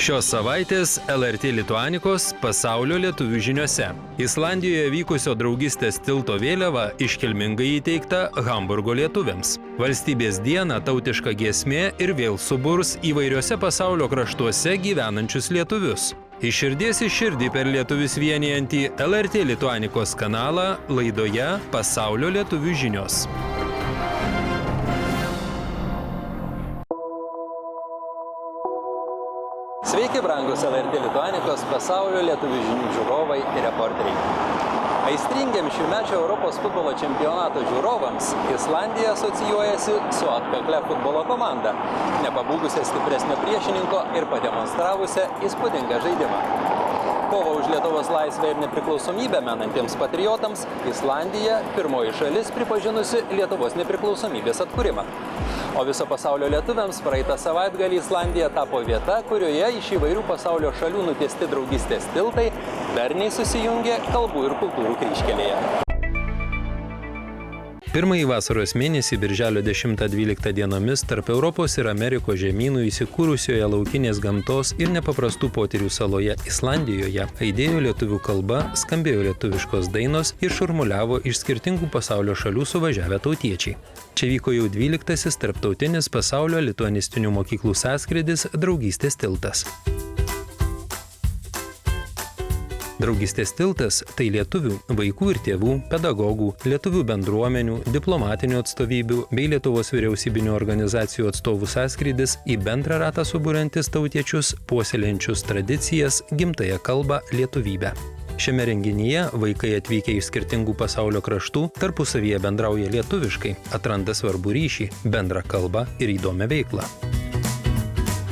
Šios savaitės LRT Lituanikos pasaulio lietuvių žiniose. Islandijoje vykusio draugystės tilto vėliava iškilmingai įteikta Hamburgo lietuviams. Valstybės dieną tautiška giesmė ir vėl suburs įvairiuose pasaulio kraštuose gyvenančius lietuvius. Iš širdies į širdį per lietuvius vienijantį LRT Lituanikos kanalą laidoje Pasaulio lietuvių žinios. Sveiki, brangus LRT Lituanikos pasaulio lietuvių žinių žiūrovai ir reporteriai. Aistringiam šiųmečio Europos futbolo čempionato žiūrovams Islandija asocijuojasi su atkaklia futbolo komanda, nepabūgusia stipresnio priešininko ir pademonstravusia įspūdingą žaidimą. Kovą už Lietuvos laisvę ir nepriklausomybę menantiems patriotams Islandija pirmoji šalis pripažinusi Lietuvos nepriklausomybės atkūrimą. O viso pasaulio lietuviams praeitą savaitgalį Islandija tapo vieta, kurioje iš įvairių pasaulio šalių nutiesti draugystės tiltai darniai susijungė kalbų ir kultūrų kryžkelėje. Pirmąjį vasaros mėnesį birželio 10-12 dienomis tarp Europos ir Amerikos žemynų įsikūrusioje laukinės gamtos ir nepaprastų potyrių saloje Islandijoje aidėjo lietuvių kalba, skambėjo lietuviškos dainos ir šurmuliavo iš skirtingų pasaulio šalių suvažiavę tautiečiai. Čia vyko jau 12-asis tarptautinis pasaulio lituanistinių mokyklų sąskrydis Draugystės tiltas. Draugystės tiltas – tai lietuvių, vaikų ir tėvų, pedagogų, lietuvių bendruomenių, diplomatinių atstovybių bei Lietuvos vyriausybinių organizacijų atstovų sąskrydis į bendrą ratą suburiantis tautiečius, puoselėjančius tradicijas, gimtąją kalbą, lietuvybę. Šiame renginyje vaikai atvykę iš skirtingų pasaulio kraštų tarpusavyje bendrauja lietuviškai, atranda svarbų ryšį, bendrą kalbą ir įdomią veiklą.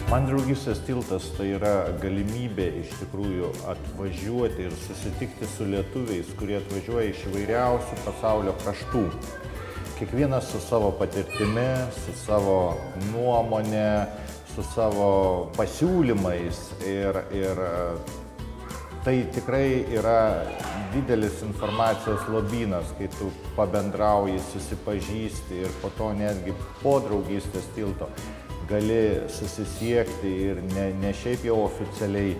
Man draugystės tiltas tai yra galimybė iš tikrųjų atvažiuoti ir susitikti su lietuviais, kurie atvažiuoja iš įvairiausių pasaulio kraštų. Kiekvienas su savo patirtimi, su savo nuomonė, su savo pasiūlymais ir tai tikrai yra didelis informacijos lobynas, kai tu pabendrauji, susipažįsti ir po to netgi po draugystės tilto gali susisiekti ir ne šiaip jau oficialiai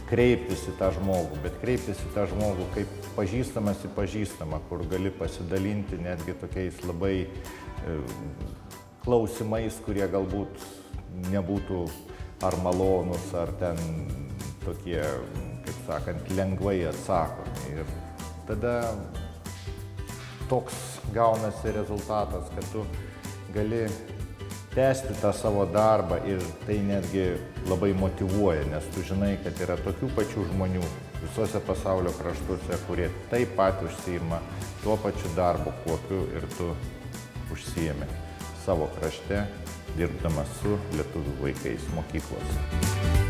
kreiptis į tą žmogų, bet kreiptis į tą žmogų kaip pažįstamas į pažįstamą, kur gali pasidalinti netgi tokiais labai klausimais, kurie galbūt nebūtų ar malonus, ar ten tokie, kaip sakant, lengvai atsakomi. Ir tada toks gaunasi rezultatas, kad tu gali tęsti tą savo darbą ir tai netgi labai motyvuoja, nes tu žinai, kad yra tokių pačių žmonių visose pasaulio kraštuose, kurie taip pat užsiima tuo pačiu darbu, kokiu ir tu užsiimi savo krašte, dirbdamas su lietuvių vaikais mokyklose.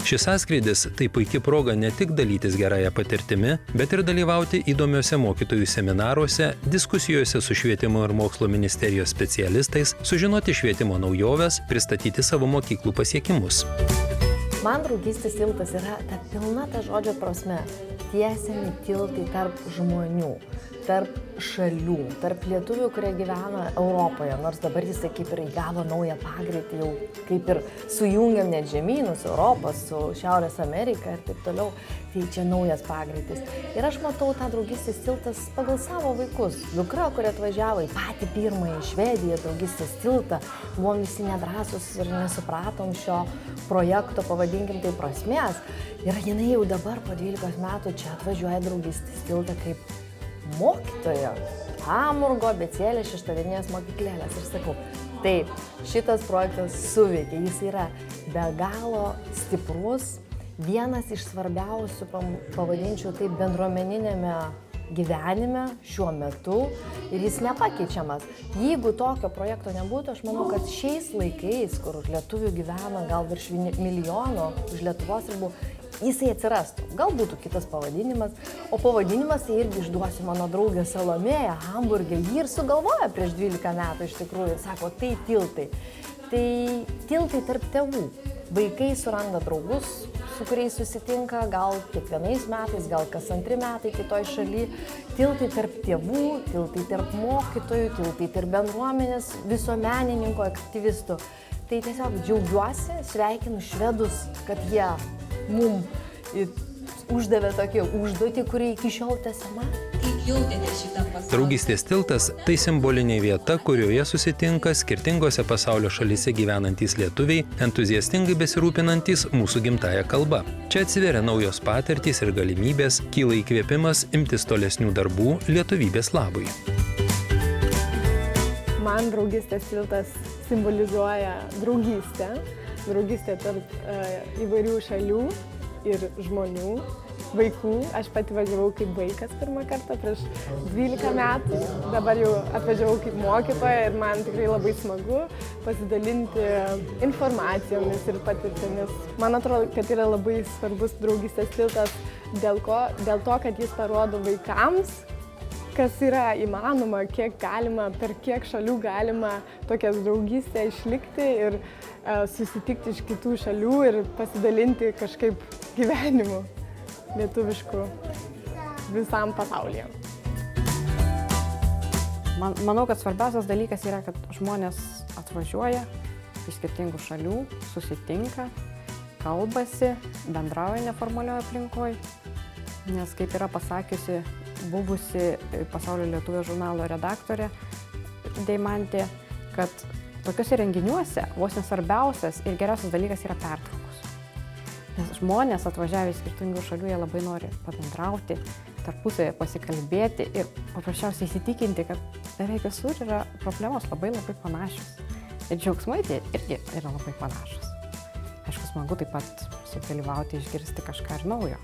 Šis sąskrydis tai puikia proga ne tik dalytis gerąją patirtimi, bet ir dalyvauti įdomiuose mokytojų seminaruose, diskusijose su Švietimo ir mokslo ministerijos specialistais, sužinoti švietimo naujoves, pristatyti savo mokyklų pasiekimus. Man draugystės tiltas yra ta pilna ta žodžio prasme, tiesiami tiltai tarp žmonių, tarp šalių, tarp lietuvių, kurie gyvena Europoje, nors dabar jisai kaip ir įgavo naują pagreitį, jau kaip ir sujungiam net žemynus, Europą su Šiaurės Amerika ir taip toliau, tai čia naujas pagreitis. Ir aš matau tą draugystės tiltas pagal savo vaikus. Dukra, kuri atvažiavo į patį pirmąjį Švediją draugystės tiltą, buvom visi nedrąsus ir nesupratom šio projekto, pavadinkim tai prasmės. Ir jinai jau dabar po 12 metų čia atvažiuoja draugystės tiltą kaip mokytoja, Hamburgo abėcėlės šeštadieninės mokyklėlės. Ir sakau, taip, šitas projektas suveikia, jis yra be galo stiprus, vienas iš svarbiausių, pavadinčiau taip, bendruomeninėme gyvenime šiuo metu ir jis nepakeičiamas. Jeigu tokio projekto nebūtų, aš manau, kad šiais laikais, kur lietuvių gyvena gal virš milijono už Lietuvos ribų, jisai atsirastų. Gal būtų kitas pavadinimas, o pavadinimas tai irgi išduosiu mano draugė Salomėja Hamburge. Jį ir sugalvojo prieš 12 metų iš tikrųjų ir sako, tai tiltai. Tai tiltai tarp tėvų. Vaikai suranda draugus, su kuriais susitinka gal kiekvienais metais, gal kas 2 metai kitoj šaly. Tiltai tarp tėvų, tiltai tarp mokytojų, tiltai tarp bendruomenės, visuomenininkų, aktyvistų. Tai tiesiog džiaugiuosi, sveikinu švedus, kad jie mum uždavė tokį užduotį, kuri iki šiol tęsiama. Kaip jautėte šitą pasaulį? Draugystės tiltas – tai simbolinė vieta, kurioje susitinka skirtingose pasaulio šalyse gyvenantys lietuviai, entuziastingai besirūpinantys mūsų gimtąją kalbą. Čia atsiveria naujos patirtys ir galimybės, kyla įkvėpimas imtis tolesnių darbų lietuvybės labui. Man draugystės tiltas simbolizuoja draugystę tarp įvairių šalių ir žmonių, vaikų. Aš pati važiavau kaip vaikas pirmą kartą prieš 12 metų, dabar jau atvažiavau kaip mokytoja ir man tikrai labai smagu pasidalinti informacijomis ir patirtimis. Man atrodo, kad yra labai svarbus draugystės tiltas dėl to, kad jis parodo vaikams, kas yra įmanoma, kiek galima, per kiek šalių galima tokias draugystę išlikti ir susitikti iš kitų šalių ir pasidalinti kažkaip gyvenimu lietuvišku visam pasaulyje. Manau, kad svarbiausias dalykas yra, kad žmonės atvažiuoja iš skirtingų šalių, susitinka, kalbasi, bendrauja neformalioje aplinkoje, nes kaip yra pasakiusi buvusi Pasaulio lietuvio žurnalo redaktorė Deimantė, kad tokiuose renginiuose vos nesvarbiausias ir geriausias dalykas yra pertraukos. Nes žmonės atvažiavę iš skirtingų šalių, jie labai nori pabendrauti, tarpusavėje pasikalbėti ir paprasčiausiai įsitikinti, kad beveik visur yra problemos labai panašios. Ir džiaugsmai tie irgi yra labai panašus. Aišku, smagu taip pat sudalyvauti, išgirsti kažką ir naujo.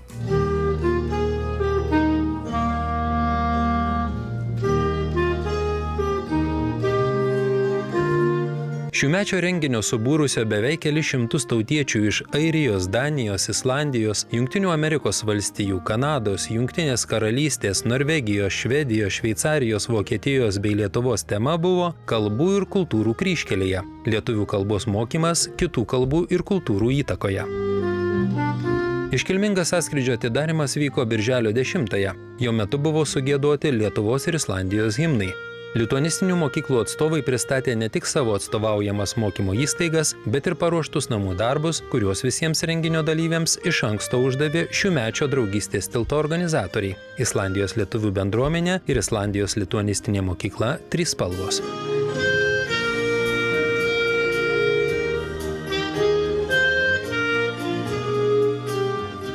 Šiųmečio renginio subūrusio beveik kelis šimtus tautiečių iš Airijos, Danijos, Islandijos, Jungtinių Amerikos valstijų, Kanados, Jungtinės karalystės, Norvegijos, Švedijos, Šveicarijos, Vokietijos bei Lietuvos tema buvo kalbų ir kultūrų kryžkelėje – lietuvių kalbos mokymas kitų kalbų ir kultūrų įtakoje. Iškilmingas sąskrydžio atidarymas vyko birželio 10-ąją. Jo metu buvo sugiedoti Lietuvos ir Islandijos himnai. Lituanistinių mokyklų atstovai pristatė ne tik savo atstovaujamas mokymo įstaigas, bet ir paruoštus namų darbus, kuriuos visiems renginio dalyviams iš anksto uždavė šiųmečio draugystės tilto organizatoriai – Islandijos lietuvių bendruomenė ir Islandijos lituanistinė mokykla Trys spalvos.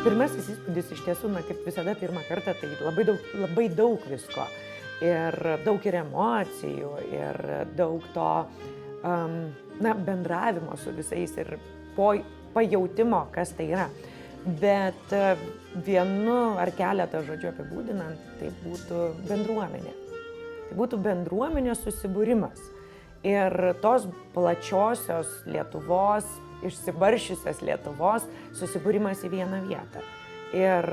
Pirmasis įspūdis iš tiesų, kaip visada pirmą kartą, tai labai daug visko. Ir daug ir emocijų, ir daug to bendravimo su visais ir pajautimo, kas tai yra. Bet vienu ar keletą žodžių apibūdinant, tai būtų bendruomenė. Tai būtų bendruomenės susibūrimas. Ir tos plačiosios Lietuvos, išsibaršiusios Lietuvos susibūrimas į vieną vietą. Ir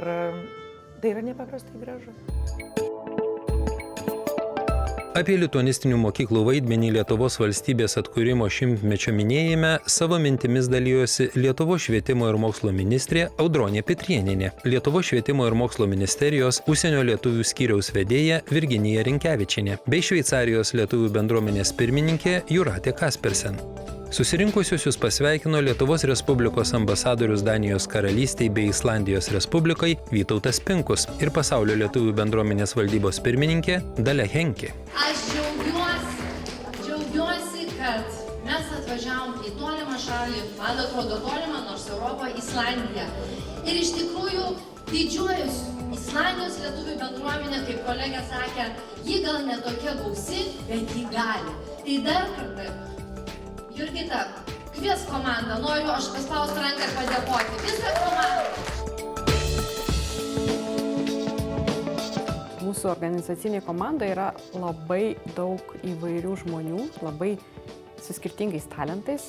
tai yra nepaprastai gražu. Apie lituanistinių mokyklų vaidmenį Lietuvos valstybės atkūrimo 100-mečio minėjime savo mintimis dalijosi Lietuvos švietimo ir mokslo ministrė Audronė Pitrėnienė, Lietuvos švietimo ir mokslo ministerijos užsienio lietuvių skyriaus vedėja Virginija Rinkevičienė bei Šveicarijos lietuvių bendruomenės pirmininkė Jūratė Kaspersen. Susirinkusiusius pasveikino Lietuvos Respublikos ambasadorius Danijos karalystei bei Islandijos Respublikai Vytautas Pinkus ir Pasaulio lietuvių bendruomenės valdybos pirmininkė Dalia Henke. Aš džiaugiuosi, kad mes atvažiavom į tolimą šalį, man atrodo tolimą, nors Europą, Islandiją. Ir iš tikrųjų didžiuojuosi Islandijos lietuvių bendruomenė, kaip kolegė sakė, ji gal ne tokia gausi, bet ji gali. Tai dar kartą, Jurgita, kvies komandą, noriu aš paspausti ranką ir padėkoti. Visą komandą. Mūsų organizacinė komanda yra labai daug įvairių žmonių, labai su skirtingais talentais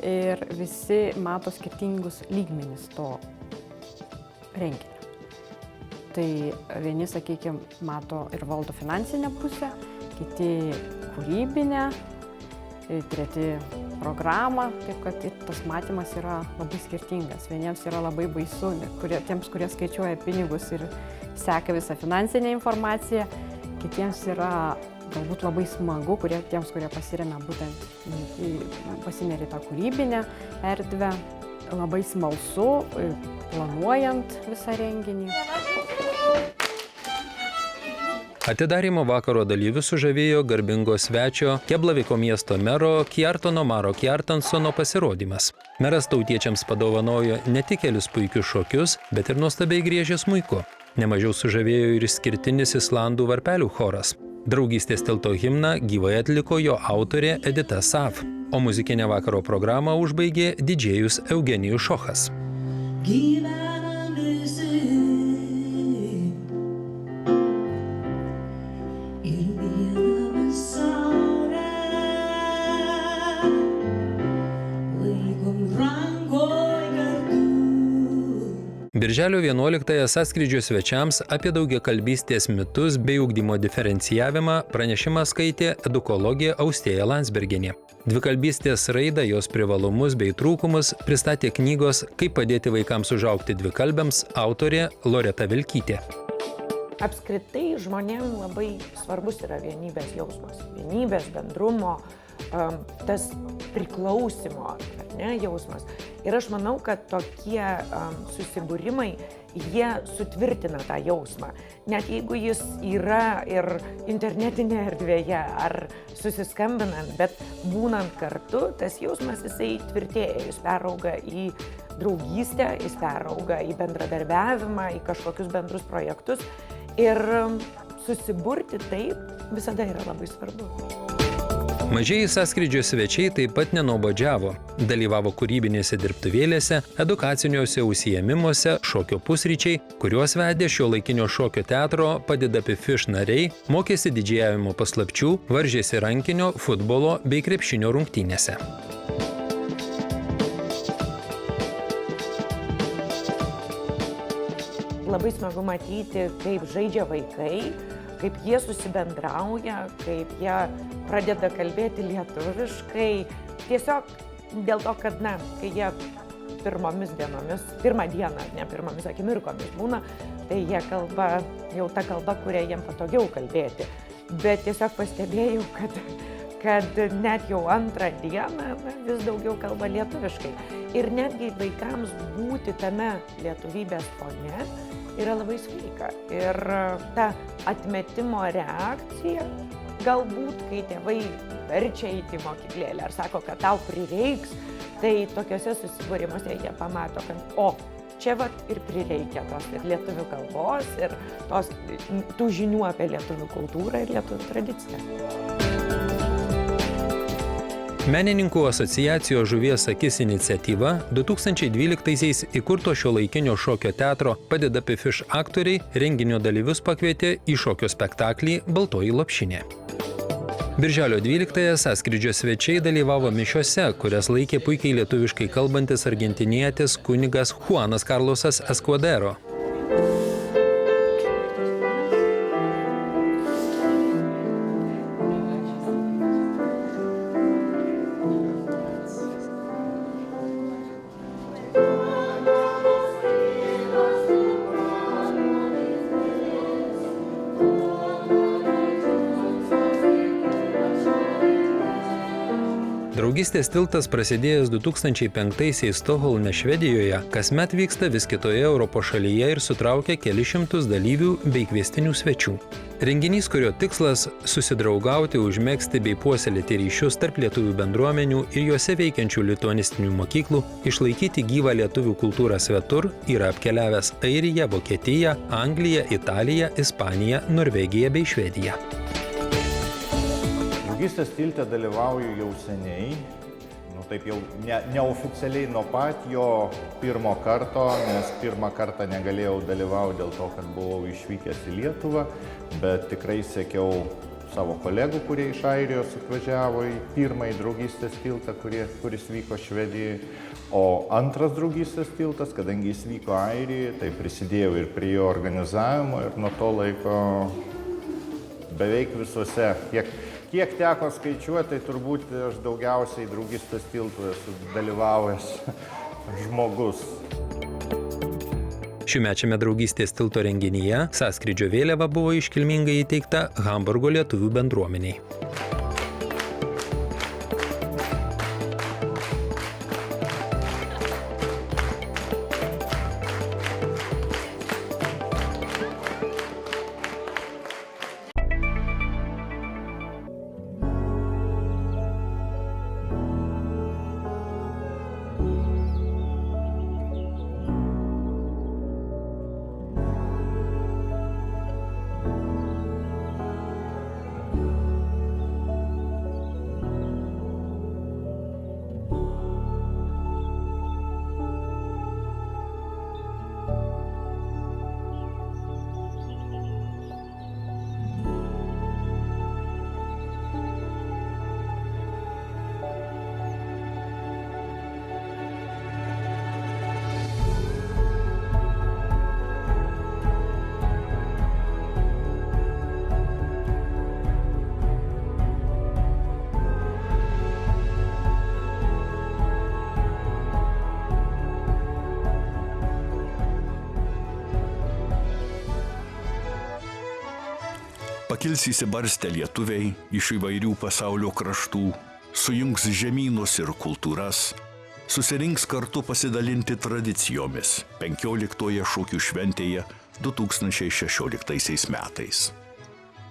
ir visi mato skirtingus lygmenis to renginio. Tai vieni, sakykime, mato ir valdo finansinę pusę, kiti kūrybinę, treti programą, taip kad tas matymas yra labai skirtingas. Vieniems yra labai baisu, tiems, kurie skaičiuoja pinigus ir seka visą finansinę informaciją, kitiems yra galbūt labai smagu, tiems, kurie pasiremia būtent pasineria tą kūrybinę erdvę, labai smalsu, planuojant visą renginį. Atidarymo vakaro dalyvius sužavėjo garbingo svečio Keblaviko miesto mero Kjartano Maro Kjartansono pasirodymas. Meras tautiečiams padovanojo ne tik kelius puikius šokius, bet ir nuostabiai griežė smuiku. Nemažiau sužavėjo ir išskirtinis islandų varpelių choras. Draugystės tilto himną gyvai atliko jo autorė Edita Saf, o muzikinę vakaro programą užbaigė didžėjus Eugenijus Šochas. Birželio 11-ąją sąskrydžio svečiams apie daugiakalbystės mitus bei ugdymo diferencijavimą pranešimą skaitė edukologė Austėja Landsbergienė. Dvikalbystės raidą, jos privalumus bei trūkumus pristatė knygos Kaip padėti vaikams užaugti dvikalbiams autorė Loreta Vilkytė. Apskritai žmonėms labai svarbus yra vienybės jausmas. Vienybės, bendrumo, tas priklausimo jausmas. Ir aš manau, kad tokie susibūrimai, jie sutvirtina tą jausmą. Net jeigu jis yra ir internetinėje erdvėje ar susiskambinant, bet būnant kartu, tas jausmas jisai tvirtėja, jis perauga į draugystę, jis perauga į bendradarbiavimą, į kažkokius bendrus projektus. Ir susiburti taip visada yra labai svarbu. Mažieji sąskrydžio svečiai taip pat nenuobodžiavo. Dalyvavo kūrybinėse dirbtuvėlėse, edukaciniuose užsiėmimuose, šokio pusryčiai, kuriuos vedė šiuolaikinio šokio teatro Padeda Pifiš nariai, mokėsi didžėjavimo paslapčių, varžėsi rankinio, futbolo bei krepšinio rungtynėse. Labai smagu matyti, kaip žaidžia vaikai, kaip jie susibendrauja, kaip jie pradeda kalbėti lietuviškai. Tiesiog dėl to, kad, kai jie pirmą dieną, pirmomis akimirkomis būna, tai jie kalba jau tą kalbą, kurią jiem patogiau kalbėti. Bet tiesiog pastebėjau, kad net jau antrą dieną vis daugiau kalba lietuviškai. Ir netgi vaikams būti tame lietuvybės fone yra labai sveika. Ir ta atmetimo reakcija, galbūt, kai tėvai verčia eiti į mokyklėlę ar sako, kad tau prireiks, tai tokiuose susibūrimuose jie pamato, kad čia ir prireikia tos ir lietuvių kalbos, ir tų žinių apie lietuvių kultūrą ir lietuvių tradiciją. Menininkų asociacijos Žuvies akis iniciatyva 2012-aisiais įkurto šiuolaikinio šokio teatro Padeda Pifiš aktoriai renginio dalyvius pakvietė į šokio spektaklį Baltoji lopšinė. Birželio 12-ąją sąskrydžio svečiai dalyvavo mišiose, kurias laikė puikiai lietuviškai kalbantis argentinietis kunigas Juanas Carlosas Escudero. Draugystės tiltas prasidėjęs 2005-aisiais Stokholme, Švedijoje, kasmet vyksta vis kitoje Europos šalyje ir sutraukia kelis šimtus dalyvių bei kviestinių svečių. Renginys, kurio tikslas – susidraugauti, užmegzti bei puoselėti ryšius tarp lietuvių bendruomenių ir juose veikiančių lituanistinių mokyklų, išlaikyti gyvą lietuvių kultūrą svetur, yra apkeliavęs Airiją, Vokietiją, Angliją, Italiją, Ispaniją, Norvegiją bei Švediją. Draugystės tilte dalyvauju jau seniai, taip jau neoficialiai nuo pat jo pirmo karto, nes pirmą kartą negalėjau dalyvauti dėl to, kad buvau išvykęs į Lietuvą, bet tikrai sekiau savo kolegų, kurie iš Airijos atvažiavo į pirmąjį draugystės tiltą, kuris vyko Švedijoje. O antras draugystės tiltas, kadangi jis vyko Airijoje, tai prisidėjau ir prie jo organizavimo ir nuo to laiko beveik visose, kiek teko skaičiuoti, tai turbūt aš daugiausiai draugystės tiltų esu dalyvavęs žmogus. Šiųmečiame draugystės tilto renginyje sąskrydžio vėliava buvo iškilmingai įteikta Hamburgo lietuvių bendruomeniai. Pakils įsibarstę lietuviai iš įvairių pasaulio kraštų, sujungs žemynus ir kultūras, susirinks kartu pasidalinti tradicijomis 15-oje šokių šventėje 2016 metais.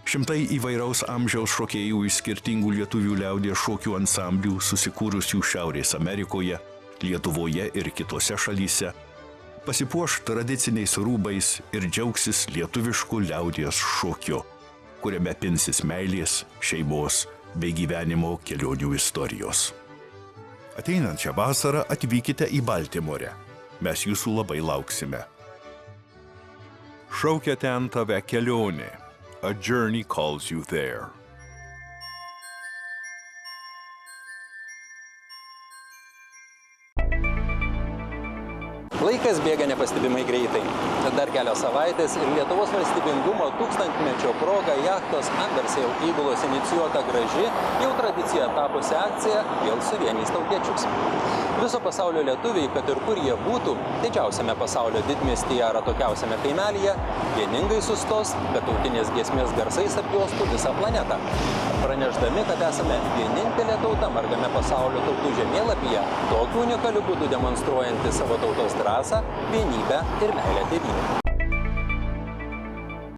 Šimtai įvairaus amžiaus šokėjų iš skirtingų lietuvių liaudies šokių ansamblių susikūrusių Šiaurės Amerikoje, Lietuvoje ir kitose šalyse pasipuoš tradiciniais rūbais ir džiaugsis lietuvišku liaudies šokiu, kuriame pinsis meilės, šeimos bei gyvenimo kelionių istorijos. Ateinančią vasarą atvykite į Baltimorę. Mes jūsų labai lauksime. Šaukia ten tave kelionė. A journey calls you there. Laikas bėga nepastebimai greitai. Dar kelios savaitės ir Lietuvos valstybingumo 1000-mečio proga jachtos Ambersail įgulos inicijuota graži, jau tradicija tapusi akcija vėl suvienys tautiečius. Viso pasaulio lietuviai, kad ir kur jie būtų, didžiausiame pasaulio didmiestyje ar atokiausiame kaimelyje, vieningai sustos, kad tautinės giesmės garsais apjuostų visą planetą. Pranešdami, kad esame vienintelė tauta margame pasaulio tautų žemėlapyje, tokiu unikaliu būdu demonstruojanti savo tautos drąsą, vienybę ir meilę tėvynei.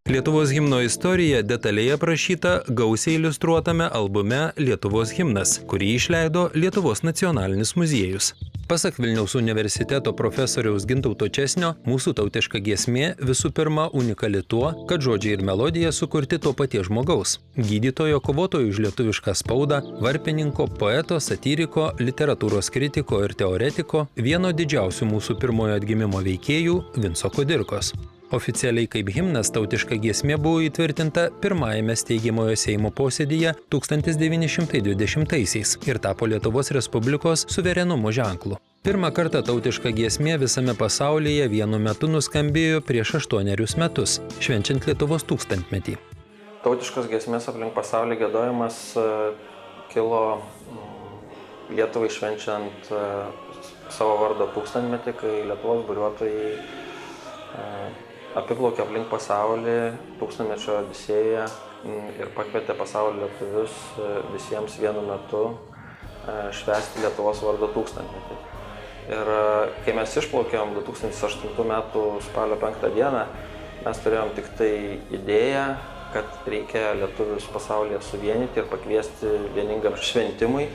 Lietuvos himno istorija detaliai aprašyta gausiai iliustruotame albume Lietuvos himnas, kurį išleido Lietuvos nacionalinis muziejus. Pasak Vilniaus universiteto profesoriaus Gintauto Česnio, mūsų tautiška giesmė visų pirma unikali tuo, kad žodžiai ir melodija sukurti to paties žmogaus. Gydytojo, kovotojo už lietuvišką spaudą, varpininko, poeto, satyriko, literatūros kritiko ir teoretiko, vieno didžiausių mūsų pirmojo atgimimo veikėjų Vinco Kudirkos. Oficialiai kaip himnas tautiška giesmė buvo įtvirtinta pirmajame steigiamojo Seimo posėdyje 1920-aisiais ir tapo Lietuvos Respublikos suverenumo ženklu. Pirmą kartą tautiška giesmė visame pasaulyje vienu metu nuskambėjo prieš 8 metus, švenčiant Lietuvos 1000-metį. Tautiškos giesmės aplink pasaulį giedojimas kilo Lietuvai švenčiant savo vardo 1000-metį, kai Lietuvos buriuotojai apiplaukė aplink pasaulį 1000-mečio odisėją ir pakvietė pasaulio lietuvius visiems vienu metu švęsti Lietuvos vardo 1000-metį. Ir kai mes išplaukėm 2008 metų spalio 5 dieną, mes turėjom tik tai idėją, kad reikia lietuvius pasaulyje suvienyti ir pakviesti vieningam šventimui,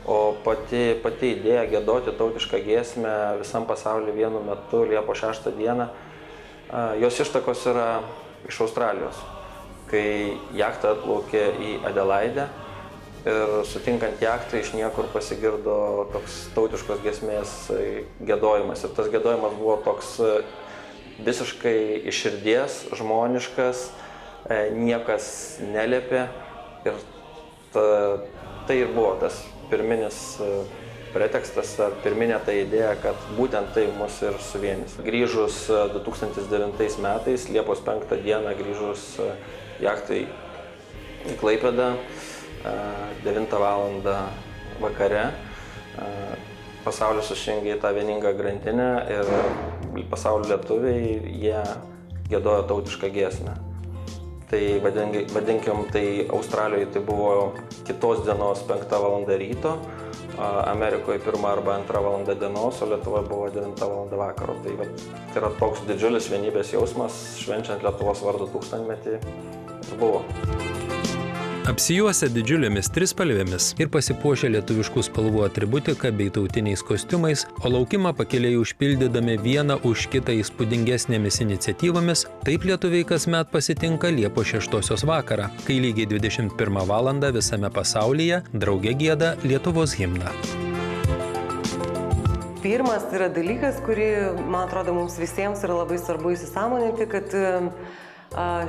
o pati idėja giedoti tautišką giesmę visam pasaulyje vienu metu Liepos 6 dieną, jos ištakos yra iš Australijos, kai jachta atplaukė į Adelaidę ir sutinkant jachtą iš niekur pasigirdo toks tautiškos giesmės giedojimas. Ir tas giedojimas buvo toks visiškai iš širdies, žmoniškas, niekas neliepė ir tai ir buvo tas pirminis pretekstas ar pirminė ta idėja, kad būtent tai mus ir suvienys. Grįžus 2009 metais, Liepos 5 dieną grįžus jachtai į Klaipėdą, 9 val. Vakare, pasaulis susijungė į tą vieningą grandinę ir pasaulio lietuviai, jie giedojo tautišką giesmę. Tai vadinkim, tai Australijoje tai buvo kitos dienos 5 val. Ryto, Amerikoje 1 arba 2 val. Dienos, o Lietuvoje buvo 9 val. Vakaro. Tai yra toks didžiulis vienybės jausmas, švenčiant Lietuvos vardo 1000-metį ir buvo. Apsijuosę didžiulėmis trispalvėmis ir pasipuošę lietuviškų spalvų atributika bei tautiniais kostiumais, o laukimą pakeliai užpildydami vieną už kitą įspūdingesnėmis iniciatyvomis, taip lietuviai kasmet pasitinka Liepos 6 vakarą, kai lygiai 21 valandą visame pasaulyje drauge gieda Lietuvos himną. Pirmas yra dalykas, kurį, man atrodo, mums visiems yra labai svarbu įsisąmoninti, kad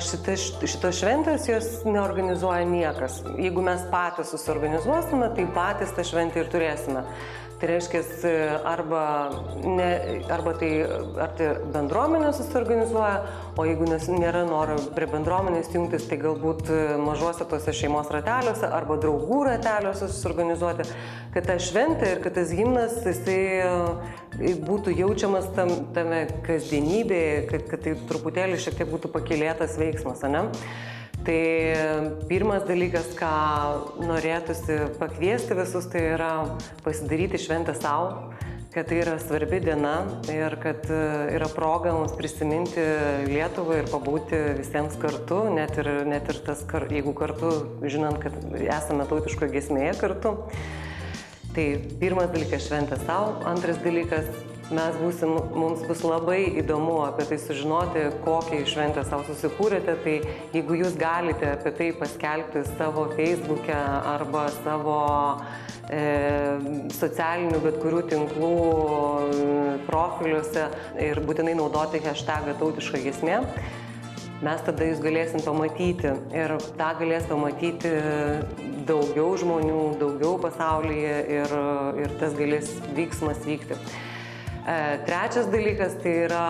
šitos šventės jos neorganizuoja niekas. Jeigu mes patys susiorganizuosime, tai patys tą šventę ir turėsime. Tai reiškia, arba tai bendruomenė susiorganizuoja, o jeigu nėra noro prie bendruomenės jungtis, tai galbūt mažuose tose šeimos rateliuose arba draugų rateliuose susiorganizuoti, kad ta šventė ir kad tas himnas jisai būtų jaučiamas tame kasdienybėje, kad tai truputėlį šiek tiek būtų pakylėtas veiksmas, ane? Tai pirmas dalykas, ką norėtųsi pakviesti visus, tai yra pasidaryti šventę savo, kad tai yra svarbi diena ir kad yra proga mums prisiminti Lietuvą ir pabūti visiems kartu, net ir tas, jeigu kartu, žinant, kad esame tautiškoje giesmėje kartu. Tai pirmas dalykas šventė savo, antras dalykas mums bus labai įdomu apie tai sužinoti, kokią šventę savo susikūrėte, tai jeigu jūs galite apie tai paskelbti savo Facebook'e arba savo socialinių bet kurių tinklų profiliuose ir būtinai naudoti hashtagą tautiška giesmė, mes tada jūs galėsim pamatyti ir tą galės pamatyti daugiau žmonių, daugiau pasaulyje ir tas galės vyksmas vykti. Trečias dalykas tai yra,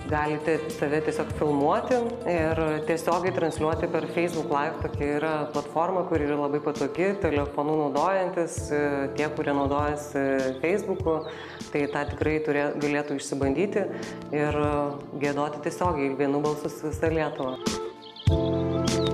galite save tiesiog filmuoti ir tiesiogiai transliuoti per Facebook Live. Tokia yra platforma, kuri yra labai patogi, telefonu naudojantis, tie, kurie naudojasi Facebooku, tai tą tikrai galėtų išsibandyti ir giedoti tiesiogiai vienu balsu visą Lietuvą.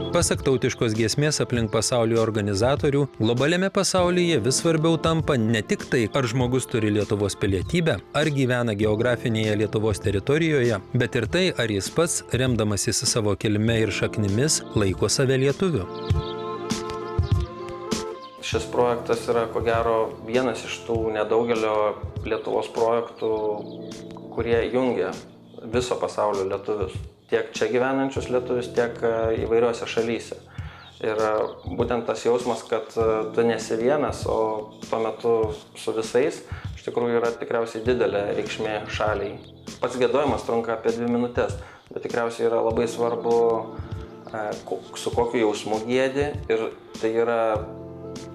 Pasak tautiškos giesmės aplink pasaulio organizatorių, globaliame pasaulyje vis svarbiau tampa ne tik tai, ar žmogus turi Lietuvos pilietybę, ar gyvena geografinėje Lietuvos teritorijoje, bet ir tai, ar jis pats, remdamasis savo kilme ir šaknimis, laiko save lietuviu. Šis projektas yra, ko gero, vienas iš tų nedaugelio Lietuvos projektų, kurie jungia viso pasaulio lietuvius. Tiek čia gyvenančius lietuvius, tiek įvairiose šalyse. Ir būtent tas jausmas, kad tu nesi vienas, o tuo metu su visais, iš tikrųjų yra tikriausiai didelė reikšmė šaliai. Pats giedojimas trunka apie 2 minutės, bet tikriausiai yra labai svarbu, su kokiu jausmu giedi, ir tai yra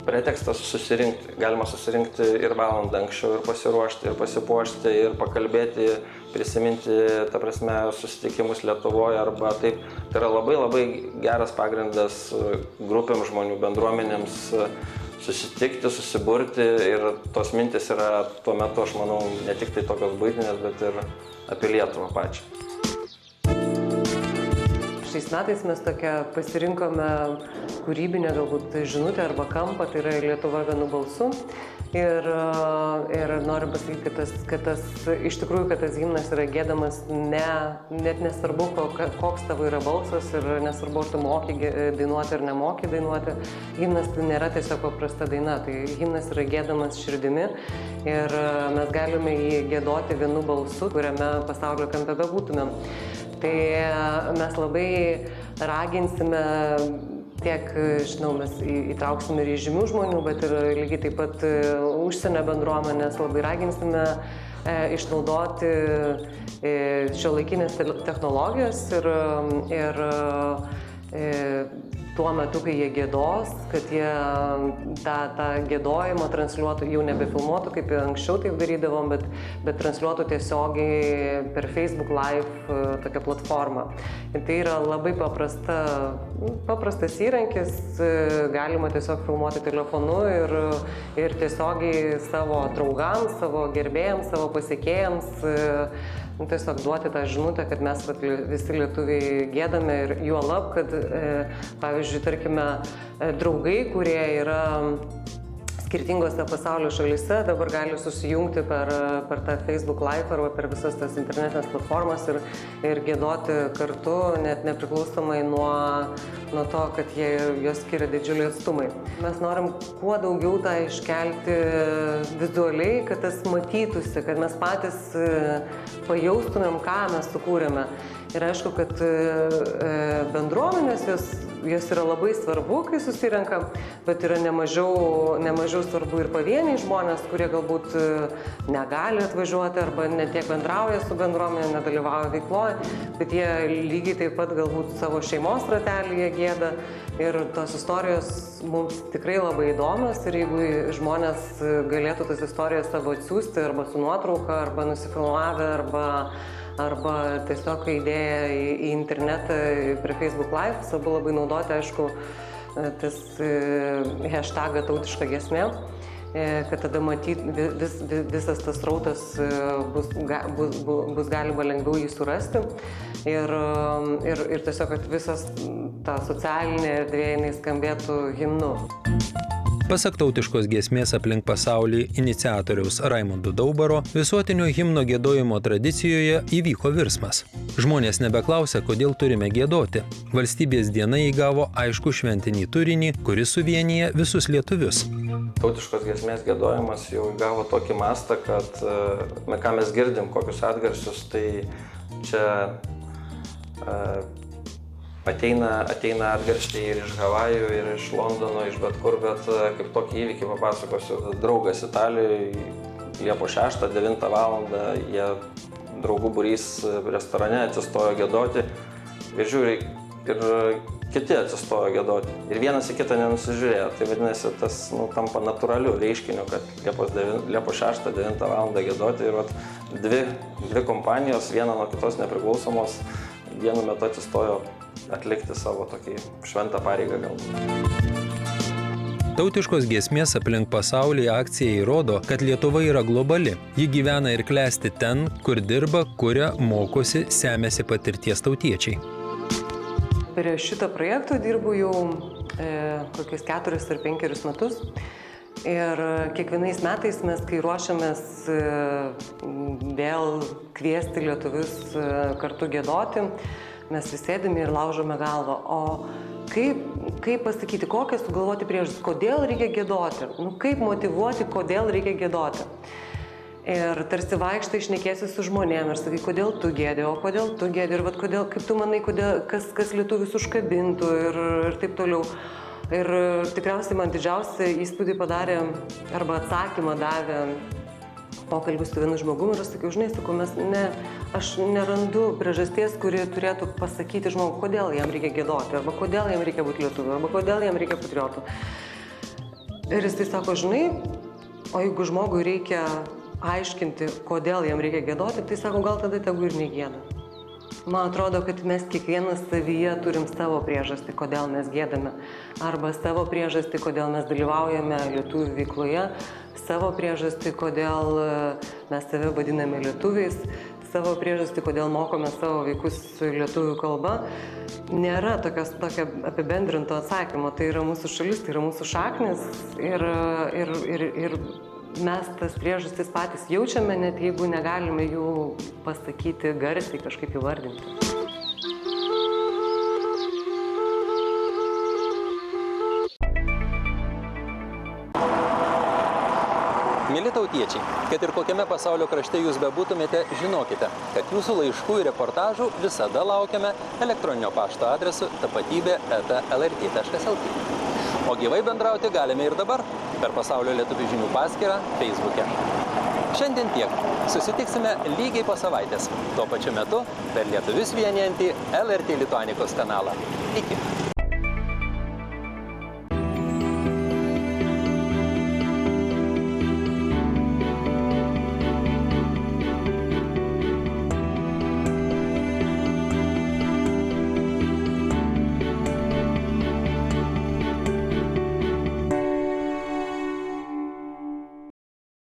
pretekstas susirinkti. Galima susirinkti ir valandą anksčiau, ir pasiruošti, ir pasipuošti, ir pakalbėti, prisiminti, ta prasme, susitikimus Lietuvoje arba taip. Tai yra labai labai geras pagrindas grupėm žmonių, bendruomenėms susitikti, susiburti, ir tos mintis yra tuo metu, aš manau, ne tik tai tokios buitinės, bet ir apie Lietuvą pačią. Šiais metais mes tokią pasirinkome kūrybinę galbūt žinutę arba kampą, tai yra Lietuva vienu balsu. Ir noriu pasakyti, kad iš tikrųjų, kad tas himnas yra giedamas net nesvarbu, koks tavo yra balsas, ir nesvarbu, ar tu moki dainuoti ar nemoki dainuoti. Himnas tai nėra tiesiog paprasta daina, tai himnas yra giedamas širdimi ir mes galime jį giedoti vienu balsu, kuriame pasaulio kampe bebūtumėm. Tai mes labai raginsime tiek, žinau, mes įtrauksime ir žymių žmonių, bet ir lygiai taip pat užsienio bendruomenės labai raginsime išnaudoti šiuolaikinės technologijas ir tuo metu, kai jie gėdos, kad jie tą gėdojimą transliuotų, jau nebefilmuotų, kaip anksčiau taip darydavom, bet transliuotų tiesiogiai per Facebook Live tokią platformą. Ir tai yra labai paprastas įrankis, galima tiesiog filmuoti telefonu ir tiesiogiai savo draugams, savo gerbėjams, savo pasiekėjams tiesiog duoti tą žinutę, kad mes visi lietuviai gėdame ir juolab, kad, pavyzdžiui, tarkime, draugai, kurie yra skirtingose pasaulio šalyse, dabar gali susijungti per tą Facebook Live arba per visas tas internetinės platformas ir gėdoti kartu, net nepriklausomai nuo to, kad jos skiria didžiuliai atstumai. Mes norim kuo daugiau tą iškelti vizualiai, kad tas matytųsi, kad mes patys pajaustumėm, ką mes sukūrėme. Ir aišku, kad bendruomenės, jos yra labai svarbu, kai susirenka, bet yra nemažiau svarbu ir pavieniai žmonės, kurie galbūt negali atvažiuoti arba netiek bendrauja su bendruomenė, nedalyvauja veikloje, bet jie lygiai taip pat galbūt savo šeimos ratelyje gėda. Ir tos istorijos mums tikrai labai įdomios ir jeigu žmonės galėtų tas istorijas savo atsiųsti arba su nuotrauka, arba nusifilmavę, arba tiesiog įdėję į internetą per Facebook Live, svarbu labai naudoti, aišku, tas hashtagą tautiška giesmė, kad tada visas tas srautas bus galima lengviau jį surasti ir tiesiog, kad visas ta socialinė erdvė jinai skambėtų himnu. Pasak tautiškos giesmės aplink pasaulį iniciatoriaus Raimundo Daubaro, visuotinio himno giedojimo tradicijoje įvyko virsmas. Žmonės nebeklausia, kodėl turime giedoti. Valstybės diena įgavo aišku šventinį turinį, kuris suvienija visus lietuvius. Tautiškos giesmės giedojimas jau įgavo tokį mastą, kad ką mes girdim, kokius atgarsius, tai čia ateina atgarsiai ir iš Havajų, ir iš Londono, iš bet kur, bet kaip tokį įvykį papasakosiu. Draugas Italijoje, Liepos 6-9 valandą, jie draugų būrys restorane atsistojo giedoti. Ir žiūri, ir kiti atsistojo giedoti. Ir vienas į kitą nenusižiūrėjo. Tai vadinasi, tas tampa natūraliu reiškiniu, kad Liepos 6-9 valandą giedoti. Ir dvi kompanijos, viena nuo kitos nepriklausomos, vienu metu atsistojo atlikti savo tokį šventą pareigą galbūt. Tautiškos giesmės aplink pasaulį akcija įrodo, kad Lietuva yra globali. Ji gyvena ir klesti ten, kur dirba, kuria, mokosi, semiasi patirties tautiečiai. Prie šito projekto dirbu jau kokius 4 ar 5 metus. Ir kiekvienais metais mes, kai ruošiamės vėl kviesti lietuvius kartu giedoti, mes vis sėdime ir laužome galvą. O kaip pasakyti, kokią sugalvoti priežastis, kodėl reikia giedoti? Kaip motyvuoti, kodėl reikia giedoti? Ir tarsi vaikštai šnekėsi su žmonėm ir sakai, kodėl tu gėdi, o kodėl tu gėdi, ir kodėl, kaip tu manai, kas lietuvius užkabintų ir taip toliau. Ir tikriausiai man didžiausią įspūdį padarė arba atsakymą davė pokalbis su vienu žmogumi ir aš sakiau, žinai, aš nerandu priežasties, kuri turėtų pasakyti žmogui, kodėl jam reikia giedoti, arba kodėl jam reikia būti lietuviu, arba kodėl jam reikia patriotu. Ir jis tai sako, žinai, o jeigu žmogui reikia aiškinti, kodėl jam reikia giedoti, tai sako, gal tada tegu ir negėda. Man atrodo, kad mes kiekvienas savyje turim savo priežastį, kodėl mes giedame, arba savo priežastį, kodėl mes dalyvaujame lietuvių veikloje, savo priežastį, kodėl mes save vadiname lietuviais, savo priežastį, kodėl mokome savo vaikus lietuvių kalba. Nėra tokio apibendrinto atsakymo, tai yra mūsų šalis, tai yra mūsų šaknis ir mes tas priežastis patys jaučiame, net jeigu negalime jų pasakyti garsiai, kažkaip įvardinti. Mieli tautiečiai, kad ir kokiame pasaulio krašte jūs bebūtumėte, žinokite, kad jūsų laiškų ir reportažų visada laukiame elektroninio pašto adresu tapatybė@lrt.lt. O gyvai bendrauti galime ir dabar per Pasaulio lietuvių žinių paskyrą Facebook'e. Šiandien tiek. Susitiksime lygiai po savaitės. Tuo pačiu metu per lietuvius vienijantį LRT Lituanikos kanalą. Iki.